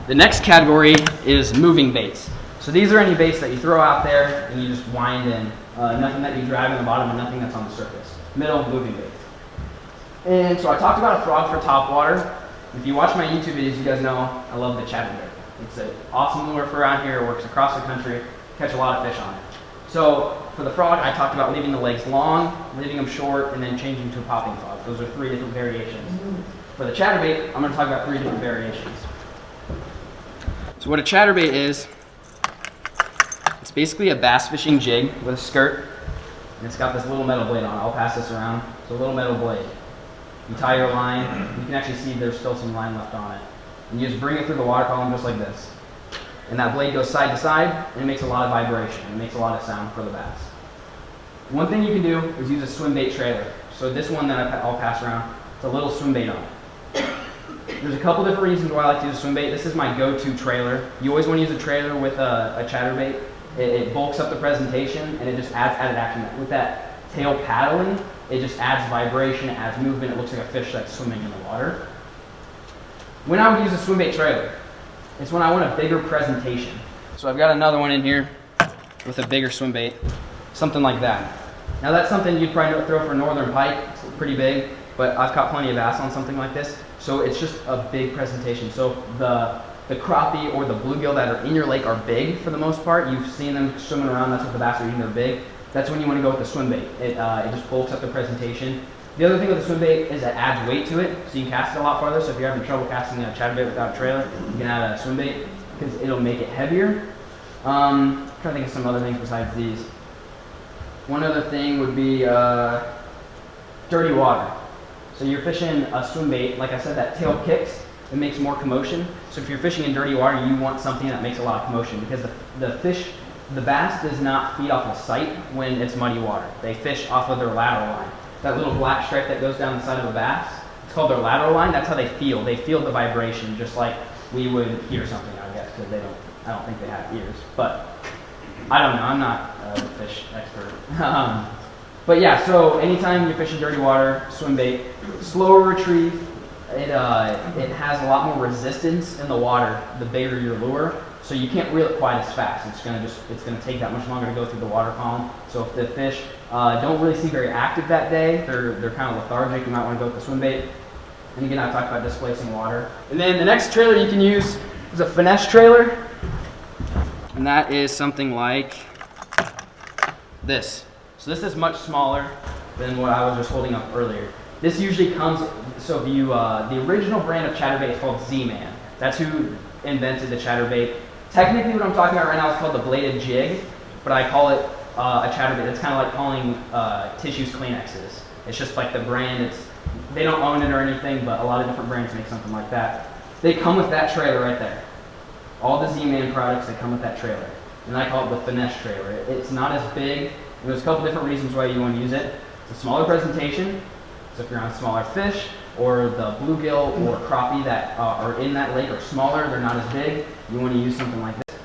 The next category is moving baits. So these are any baits that you throw out there and you just wind in. Nothing that you drag on the bottom and nothing that's on the surface. Middle, moving baits. And so I talked about a frog for topwater. If you watch my YouTube videos, you guys know I love the Chatterbait. It's an awesome lure for around here. It works across the country. Catch a lot of fish on it. So for the frog, I talked about leaving the legs long, leaving them short, and then changing to a popping frog. Those are 3 different variations. For the Chatterbait, I'm going to talk about 3 different variations. So what a Chatterbait is, it's basically a bass fishing jig with a skirt, and it's got this little metal blade on it. I'll pass this around. It's a little metal blade. You tie your line, you can actually see there's still some line left on it. And you just bring it through the water column just like this. And that blade goes side to side, and it makes a lot of vibration. It makes a lot of sound for the bass. One thing you can do is use a swim bait trailer. So this one that I'll pass around, it's a little swim bait on it. There's a couple different reasons why I like to use a swim bait. This is my go-to trailer. You always want to use a trailer with a Chatterbait. It bulks up the presentation, and it just adds added action. With that tail paddling, it just adds vibration, it adds movement. It looks like a fish that's swimming in the water. When I would use a swim bait trailer, it's when I want a bigger presentation. So I've got another one in here with a bigger swim bait, something like that. Now that's something you'd probably throw for northern pike. It's pretty big, but I've caught plenty of bass on something like this. So it's just a big presentation. So the crappie or the bluegill that are in your lake are big for the most part. You've seen them swimming around. That's what the bass are eating. They're big. That's when you want to go with the swim bait. It just bulks up the presentation. The other thing with the swim bait is it adds weight to it, so you can cast it a lot farther. So if you're having trouble casting a Chatterbait without a trailer, you can add a swim bait because it'll make it heavier. I'm trying to think of some other things besides these. One other thing would be dirty water. So you're fishing a swim bait, like I said, that tail kicks, it makes more commotion. So if you're fishing in dirty water, you want something that makes a lot of commotion because the bass does not feed off of sight when it's muddy water. They fish off of their lateral line. That little black stripe that goes down the side of a bass, it's called their lateral line. That's how they feel. They feel the vibration just like we would hear something, I guess, because I don't think they have ears. But I don't know, I'm not a fish expert. But yeah, so anytime you're fishing dirty water, swim bait, slower retrieve. It has a lot more resistance in the water the bigger your lure, so you can't reel it quite as fast. It's gonna take that much longer to go through the water column. So if the fish don't really seem very active that day, they're kind of lethargic, you might want to go with the swim bait. And again, I talked about displacing water. And then the next trailer you can use is a Finesse trailer, and that is something like this. So this is much smaller than what I was just holding up earlier. This usually comes, so if you, the original brand of Chatterbait is called Z-Man. That's who invented the Chatterbait. Technically what I'm talking about right now is called the bladed jig, but I call it a Chatterbait. It's kind of like calling tissues Kleenexes. It's just like the brand, they don't own it or anything, but a lot of different brands make something like that. They come with that trailer right there. All the Z-Man products, they come with that trailer. And I call it the Finesse trailer. It's not as big. There's a couple different reasons why you want to use it. It's a smaller presentation. So if you're on smaller fish, or the bluegill or crappie that are in that lake are smaller, they're not as big, you want to use something like this.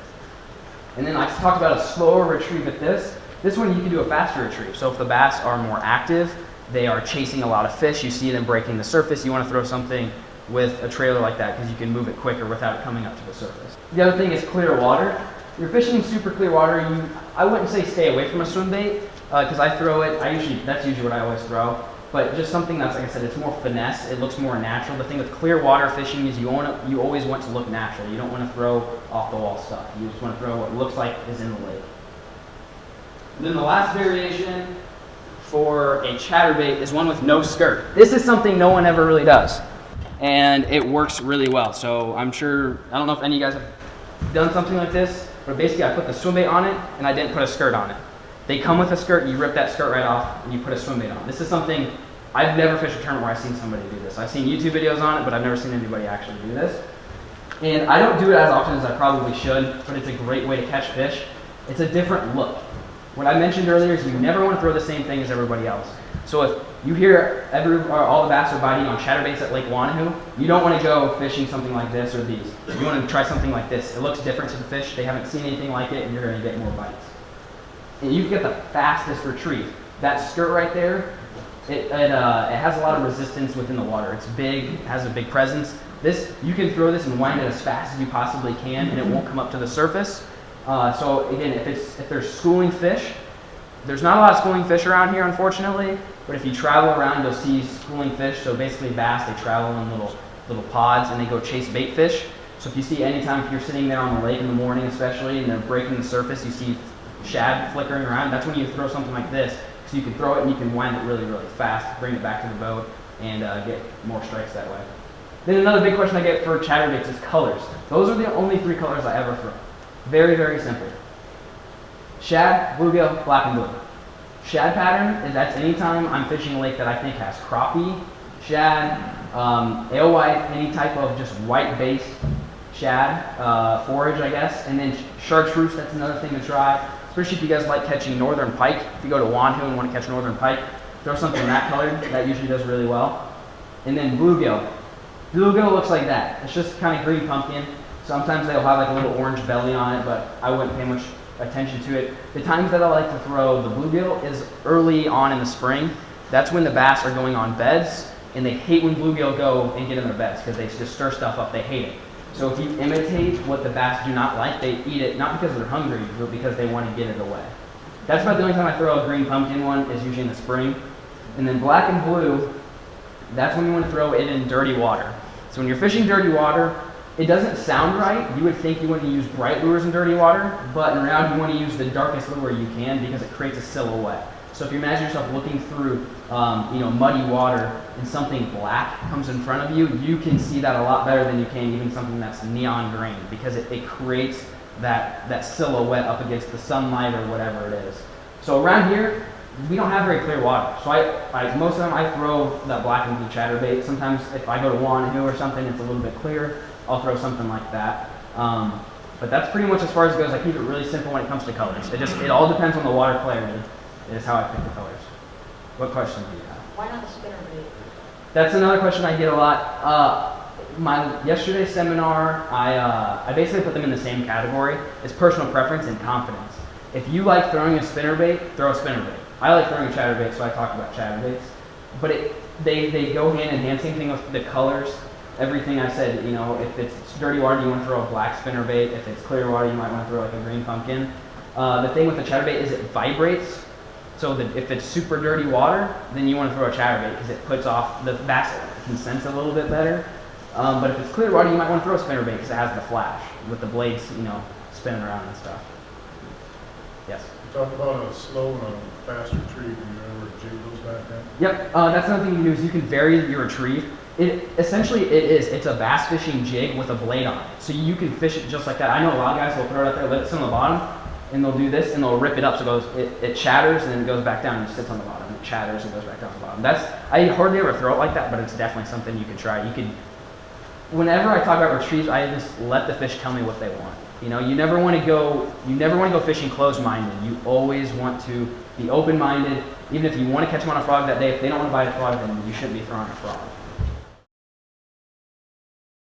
And then I talked about a slower retrieve with this. This one you can do a faster retrieve. So if the bass are more active, they are chasing a lot of fish, you see them breaking the surface, you want to throw something with a trailer like that because you can move it quicker without it coming up to the surface. The other thing is clear water. If you're fishing in super clear water, I wouldn't say stay away from a swim bait because I throw it, that's usually what I always throw. But just something that's, like I said, it's more finesse, it looks more natural. The thing with clear water fishing is you always want to look natural. You don't want to throw off the wall stuff. You just want to throw what looks like is in the lake. And then the last variation for a Chatterbait is one with no skirt. This is something no one ever really does. And it works really well. So I don't know if any of you guys have done something like this, but basically I put the swim bait on it and I didn't put a skirt on it. They come with a skirt, you rip that skirt right off, and you put a swim bait on. This is something, I've never fished a tournament where I've seen somebody do this. I've seen YouTube videos on it, but I've never seen anybody actually do this. And I don't do it as often as I probably should, but it's a great way to catch fish. It's a different look. What I mentioned earlier is you never want to throw the same thing as everybody else. So if you hear all the bass are biting on chatterbaits at Lake Wanahoo, you don't want to go fishing something like this or these. You want to try something like this. It looks different to the fish. They haven't seen anything like it, and you're going to get more bites. And you get the fastest retrieve. That skirt right there it has a lot of resistance within the water. It's big, it has a big presence. This, you can throw this and wind it as fast as you possibly can, and it won't come up to the surface. So again, if there's schooling fish, there's not a lot of schooling fish around here, unfortunately. But if you travel around, you'll see schooling fish. So basically, bass, they travel in little pods, and they go chase bait fish. So if you see anytime, if you're sitting there on the lake in the morning, especially, and they're breaking the surface, you see shad flickering around. That's when you throw something like this. So you can throw it and you can wind it really, really fast, bring it back to the boat, and get more strikes that way. Then another big question I get for chatterbaits is colors. Those are the only 3 colors I ever throw. Very, very simple. Shad, bluegill, black and blue. Shad pattern, that's anytime I'm fishing a lake that I think has crappie, shad, alewife, any type of just white-based shad, forage, I guess. And then chartreuse, that's another thing to try. Especially if you guys like catching northern pike. If you go to Wandhu and want to catch northern pike, throw something that colored. That usually does really well. And then bluegill. Bluegill looks like that. It's just kind of green pumpkin. Sometimes they'll have like a little orange belly on it, but I wouldn't pay much attention to it. The times that I like to throw the bluegill is early on in the spring. That's when the bass are going on beds, and they hate when bluegill go and get in their beds because they just stir stuff up. They hate it. So if you imitate what the bass do not like, they eat it not because they're hungry, but because they want to get it away. That's about the only time I throw a green pumpkin one, is usually in the spring. And then black and blue, that's when you want to throw it in dirty water. So when you're fishing dirty water, it doesn't sound right. You would think you want to use bright lures in dirty water, but in reality you want to use the darkest lure you can because it creates a silhouette. So if you imagine yourself looking through muddy water and something black comes in front of you, you can see that a lot better than you can even something that's neon green, because it creates that silhouette up against the sunlight or whatever it is. So around here, we don't have very clear water. So most of the time I throw that black and blue chatterbait. Sometimes if I go to Wandhu or something, it's a little bit clearer, I'll throw something like that. But that's pretty much as far as it goes. I keep it really simple when it comes to colors. It all depends on the water clarity. It is how I pick the colors. What questions do you have? Why not the spinnerbait? That's another question I get a lot. My yesterday's seminar, I basically put them in the same category. It's personal preference and confidence. If you like throwing a spinnerbait, throw a spinnerbait. I like throwing a chatterbait, so I talk about chatterbaits. But they go hand in hand. Same thing with the colors. Everything I said, if it's dirty water, you want to throw a black spinnerbait. If it's clear water, you might want to throw like a green pumpkin. The thing with the chatterbait is it vibrates. So that if it's super dirty water, then you want to throw a chatterbait because it puts off, the bass can sense a little bit better. But if it's clear water, you might want to throw a spinnerbait because it has the flash with the blades, spinning around and stuff. Yes? You talk about a slow and a fast retrieve. Do you ever jig those back in? Yep. That's another thing you can do is you can vary your retrieve. It's a bass fishing jig with a blade on it. So you can fish it just like that. I know a lot of guys will throw it out there, let it sit on the bottom, and they'll do this and they'll rip it up so it chatters and then it goes back down and it sits on the bottom. It chatters and goes back down to the bottom. I hardly ever throw it like that, but it's definitely something you can try. Whenever I talk about retrieves, I just let the fish tell me what they want. You never want to go fishing closed-minded. You always want to be open-minded. Even if you want to catch them on a frog that day, if they don't want to bite a frog, then you shouldn't be throwing a frog.